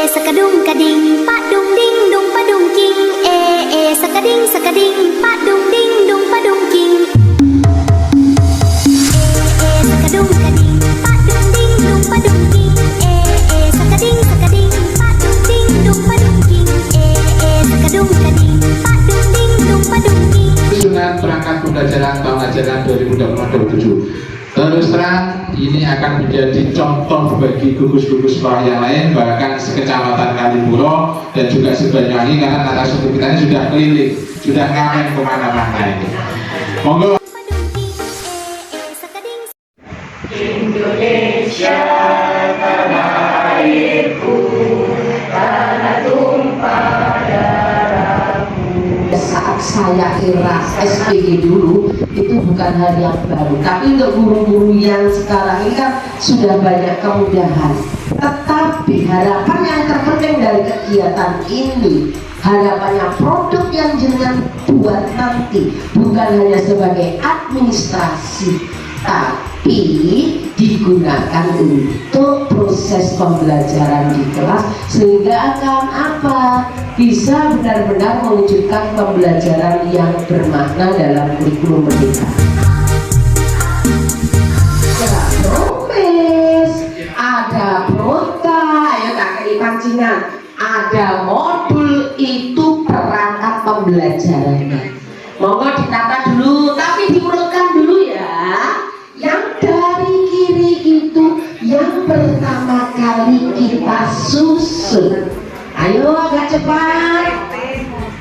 sekadung kading, pak dung ding dung padung king. Sekading sekading, pak dung ding dung padung king. Sekadung kading, pak dung ding dung padung king. Sekading sekading, pak dung ding dung padung king. Sekadung kading, pak dung ding dung padung king. Susunan perangkat pembelajaran tahun ajaran 2026-2027. Terus terang ini akan menjadi contoh bagi gugus-gugus sekolah yang lain, bahkan sekecamatan Kalipuro dan juga sebanyuwangi, karena narasumber kita ini sudah keliling, sudah ngamen kemana-mana ini. Monggo. Indonesia tanah airku, tanah tumpah darahku. Saat saya era SPG dulu itu bukan hal yang baru, tapi untuk guru-guru yang sekarang ini kan sudah banyak kemudahan. Tetapi harapan yang terpenting dari kegiatan ini, harapannya produk yang jenengan buat nanti bukan hanya sebagai administrasi, tapi digunakan untuk proses pembelajaran di kelas, sehingga akan apa? Bisa benar-benar mewujudkan pembelajaran yang bermakna dalam kurikulum merdeka. Ada promes, ada prota, ayo tak kei pancingan, ada modul, itu perangkat pembelajarannya. Monggo ditata dulu, tapi diurutkan dulu ya. Yang dari kiri itu yang pertama kali kita susun. Ayo agak cepat.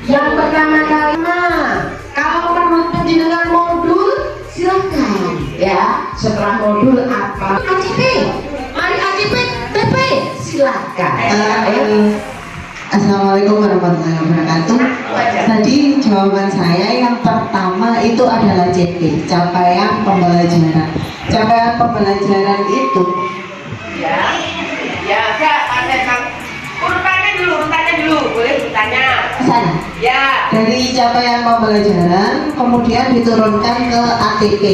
Yang pertama kali, kalau menurut penjenengan modul silakan ya. Setelah modul apa? ACP. Mari ACP, TP silakan. Assalamualaikum warahmatullahi wabarakatuh. Tadi jawaban saya yang pertama itu adalah CP, capaian pembelajaran. Capaian pembelajaran itu urutannya dulu, boleh bertanya. Sana. Ya. Dari capaian pembelajaran kemudian diturunkan ke ATP.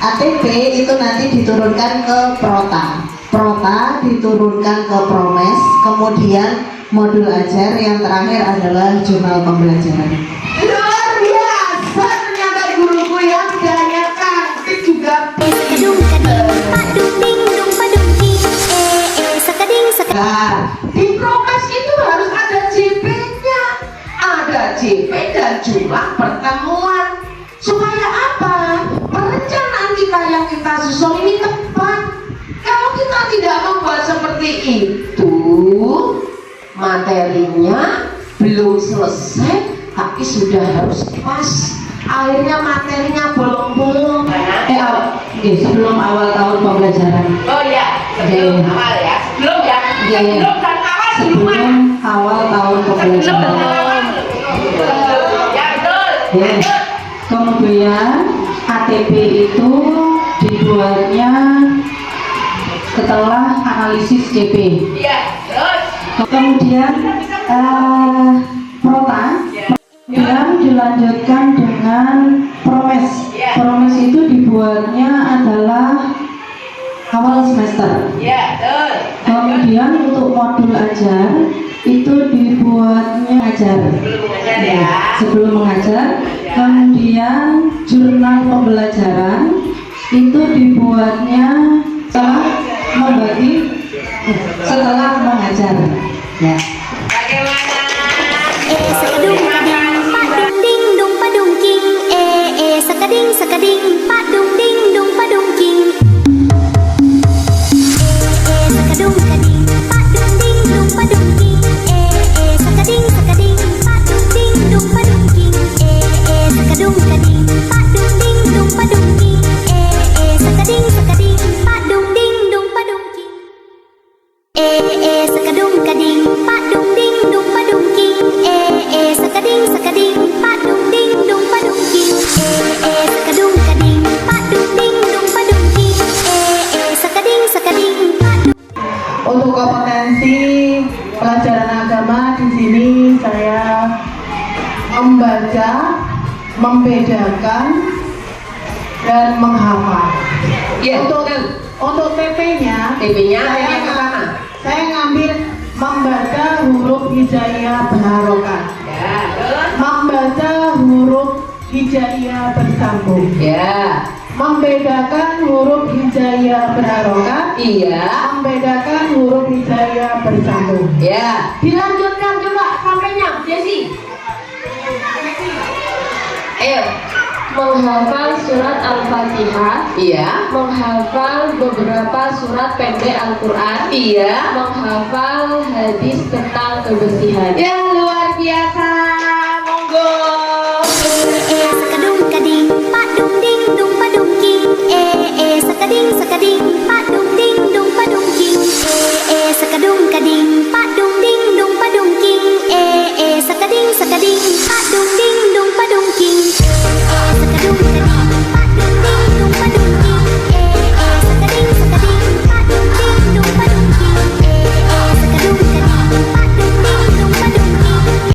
ATP itu nanti diturunkan ke Prota. Prota diturunkan ke Promes, kemudian modul ajar, yang terakhir adalah jurnal pembelajaran. Luar biasa, ternyata guruku yang gaya cantik juga. Nah, di Promes itu harus ada JP-nya, ada JP dan jumlah pertemuan. Supaya apa? Perencanaan kita yang kita susun ini tepat. Kalau kita tidak membuat seperti itu, materinya belum selesai tapi sudah harus pas, akhirnya materinya bolong-bolong. Sebelum awal tahun pembelajaran. Oh ya, sebelum awal ya, sebelum ya, sebelum dan awal sebelum awal tahun pembelajaran. Ya betul. Kemudian ATP itu dibuatnya setelah analisis CP. Iya, terus. Kemudian Prota, kemudian dilanjutkan dengan Promes. Promes itu dibuatnya adalah awal semester. Kemudian untuk modul ajar itu dibuatnya ajar. Sebelum mengajar. Kemudian jurnal pembelajaran itu dibuatnya setelah mengajar. Ya. Bagaimana? Sekadung kading, pak dung ding dung padung king. Sekading sekading, pak dung ding dung padung king. Sekadung kading, pak dung ding dung padung king. Sekading sekading, pak dung ding dung padung king. Sekadung kading, pak dung ding dung padung king. Sekading sekading, pak dung ding dung padung king. Sekadung kading, pak dung ding dung padung king. Sekading sekading, pak dung ding dung padung king. Sekadung kading, pak dung ding dung padung king. Sekading sekading, pak dung. Untuk kompetensi pelajaran agama di sini saya membaca, membedakan, dan menghafal. Ya, untuk TP-nya TP-nya yang pertama. saya ngambil Membaca huruf hijaiyah berharokat. Ya, terus. Membaca huruf hijaiyah bersambung. Ya. Membedakan huruf hijaiyah berharokat. Iya. Membedakan huruf hijaiyah bersambung. Ya. Dilanjutkan coba sampainya, Jesse. Ayo. Menghafal surat Al-Fatihah, Iya. menghafal beberapa surat pendek Al-Quran, Iya. menghafal hadis tentang kebersihan. Ya, luar biasa. Monggo. Sakadung kading, pak dung ding dung padung king. Sakading sakading, pak dung ding dung padung king. Sakadung kading, pak dung ding dung padung king. Sakading sakading, pak